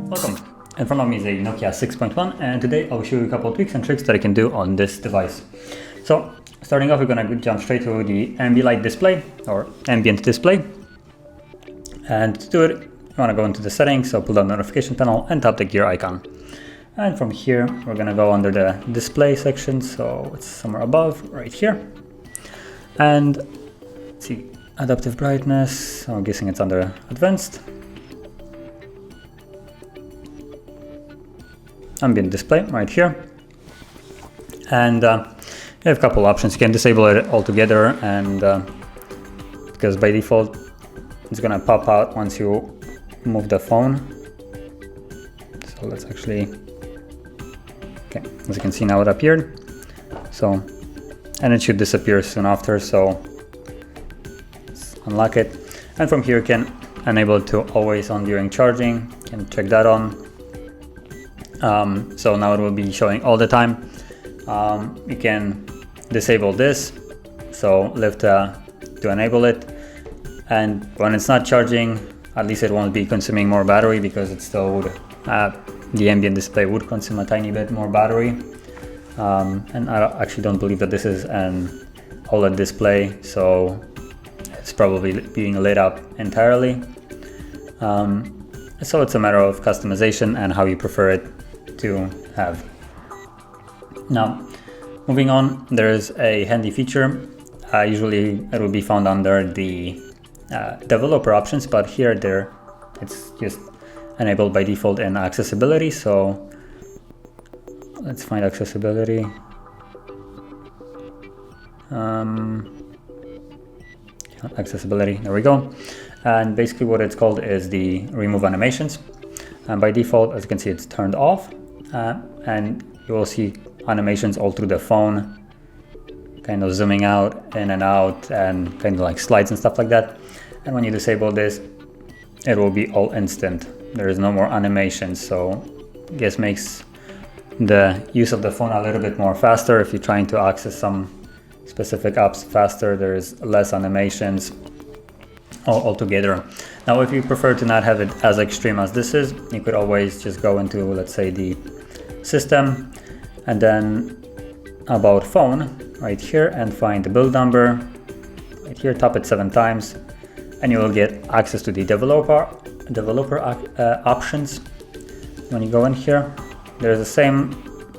Welcome. In front of me is a Nokia 6.1 and today I'll show you a couple of tweaks and tricks that I can do on this device. So starting off, we're going to jump straight to the Ambient Display or Ambient Display. And to do it, you want to go into the settings, so pull down the notification panel and tap the gear icon. And from here, we're going to go under the display section, so it's somewhere above, right here. And let's see, adaptive brightness, I'm guessing it's under advanced. Ambient display right here, and you have a couple options. You can disable it altogether, and because by default it's gonna pop out once you move the phone. So let's actually, okay, as you can see now it appeared. So, and it should disappear soon after. So let's unlock it, and from here you can enable it to always on during charging. You can check that on. So now it will be showing all the time. You can disable this, so lift to enable it, and when it's not charging, at least it won't be consuming more battery, because it still would, the ambient display would consume a tiny bit more battery. And I actually don't believe that this is an OLED display, so it's probably being lit up entirely. So it's a matter of customization and how you prefer it to have. Now, moving on, there is a handy feature. Usually it will be found under the developer options, but here it's just enabled by default in accessibility. So let's find accessibility. Accessibility, there we go. And basically what it's called is the remove animations. And by default, as you can see, it's turned off. And you will see animations all through the phone, kind of zooming out, in and out, and kind of like slides and stuff like that. And when you disable this, it will be all instant. There is no more animations, so I guess makes the use of the phone a little bit more faster. If you're trying to access some specific apps faster, there is less animations altogether. Now, if you prefer to not have it as extreme as this is, you could always just go into, let's say, the system, and then about phone right here, and find the build number right here, tap it 7 times, and you will get access to the developer options. When you go in here, there's the same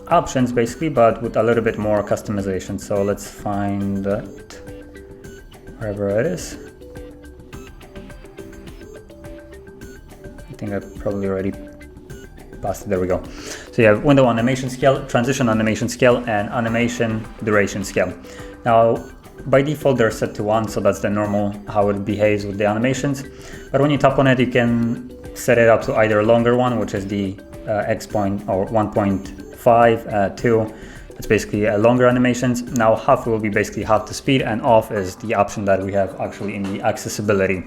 options basically, but with a little bit more customization. So let's find it wherever it is. I think I probably already passed it. There we go. So you have window animation scale, transition animation scale, and animation duration scale. Now, by default, they're set to 1, so that's the normal how it behaves with the animations. But when you tap on it, you can set it up to either a longer one, which is the X point or 1.5, 2. It's basically a longer animations. Now half will be basically half the speed, and off is the option that we have actually in the accessibility.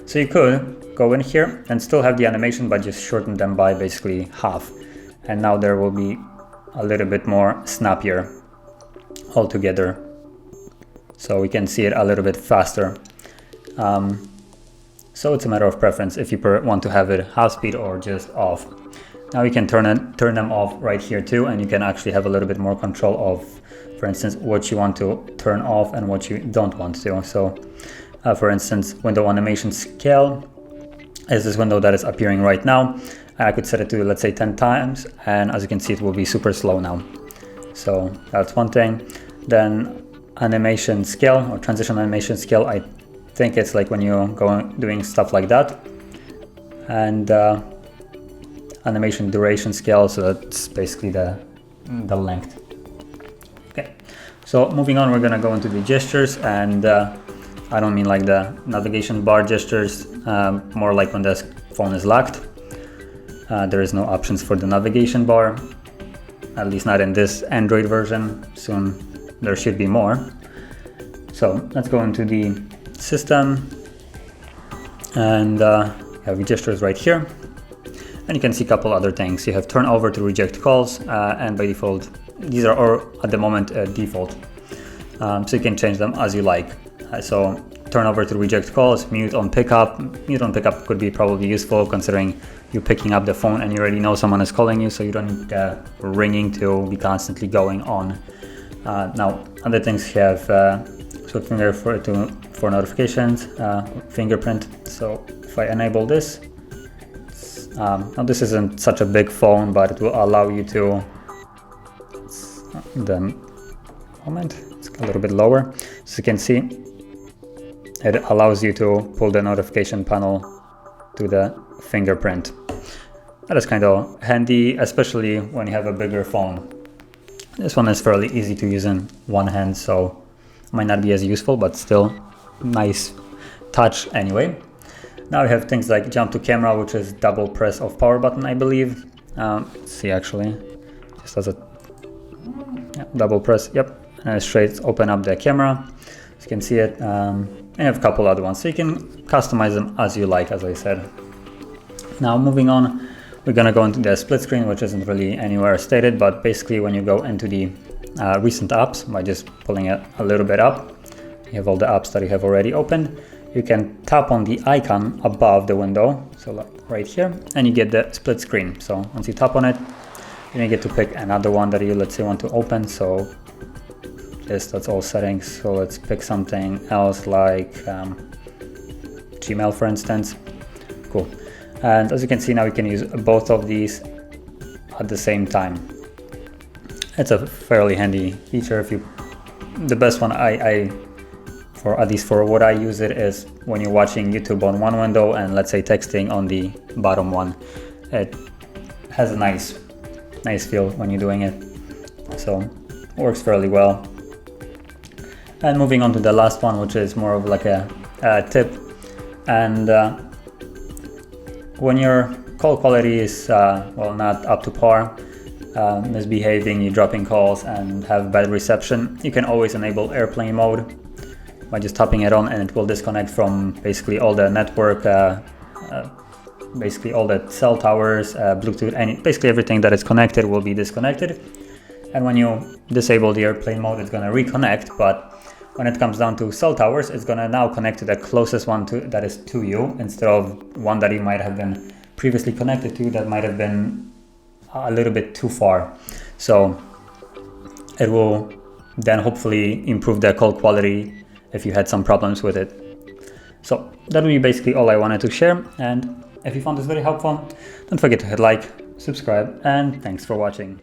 So you could go in here and still have the animation, but just shorten them by basically half. And now there will be a little bit more snappier altogether. So we can see it a little bit faster. So it's a matter of preference if you want to have it half speed or just off. Now you can turn them off right here too, and you can actually have a little bit more control of, for instance, what you want to turn off and what you don't want to. So for instance, window animation scale is this window that is appearing right now. I could set it to, let's say, 10 times, and as you can see, it will be super slow now. So that's one thing. Then animation scale or transition animation scale, I think it's like when you go doing stuff like that. And animation duration scale, so that's basically the length. Okay, so moving on, we're gonna go into the gestures, and I don't mean like the navigation bar gestures, more like when the phone is locked. There is no options for the navigation bar, at least not in this Android version. Soon there should be more. So let's go into the system, and have gestures right here. And you can see a couple other things. You have turn over to reject calls, and by default, these are all at the moment default. So you can change them as you like. So turn over to reject calls, mute on pickup. Mute on pickup could be probably useful considering you're picking up the phone and you already know someone is calling you, so you don't need the ringing to be constantly going on. Now, other things have swift finger for notifications, fingerprint. So if I enable this, now this isn't such a big phone, but it will allow you to, it's a little bit lower. So you can see, it allows you to pull the notification panel to the fingerprint. That is kind of handy, especially when you have a bigger phone. This one is fairly easy to use in one hand, so might not be as useful, but still nice touch anyway. Now we have things like jump to camera, which is double press of power button, I believe. Let's see, actually, just as a double press, yep, and straight open up the camera. So you can see it, and you have a couple other ones, so you can customize them as you like, as I said. Now moving on, we're gonna go into the split screen, which isn't really anywhere stated, but basically when you go into the recent apps by just pulling it a little bit up, you have all the apps that you have already opened. You can tap on the icon above the window, so like right here, and you get the split screen. So once you tap on it, then you get to pick another one that you, let's say, want to open. So yes, that's all settings. So let's pick something else like Gmail, for instance. Cool. And as you can see now, we can use both of these at the same time. It's a fairly handy feature. The best one for at least for what I use it is when you're watching YouTube on one window and let's say texting on the bottom one. It has a nice feel when you're doing it, so it works fairly well. And moving on to the last one, which is more of like a tip, and when your call quality is well, not up to par, misbehaving, you're dropping calls and have bad reception, you can always enable airplane mode by just tapping it on, and it will disconnect from basically all the network, basically all the cell towers, Bluetooth, basically everything that is connected will be disconnected. And when you disable the airplane mode, it's going to reconnect, but when it comes down to cell towers, it's going to now connect to the closest one that is to you, instead of one that you might have been previously connected to that might have been a little bit too far. So it will then hopefully improve the call quality if you had some problems with it. So that will be basically all I wanted to share, and if you found this very helpful, don't forget to hit like, subscribe, and thanks for watching.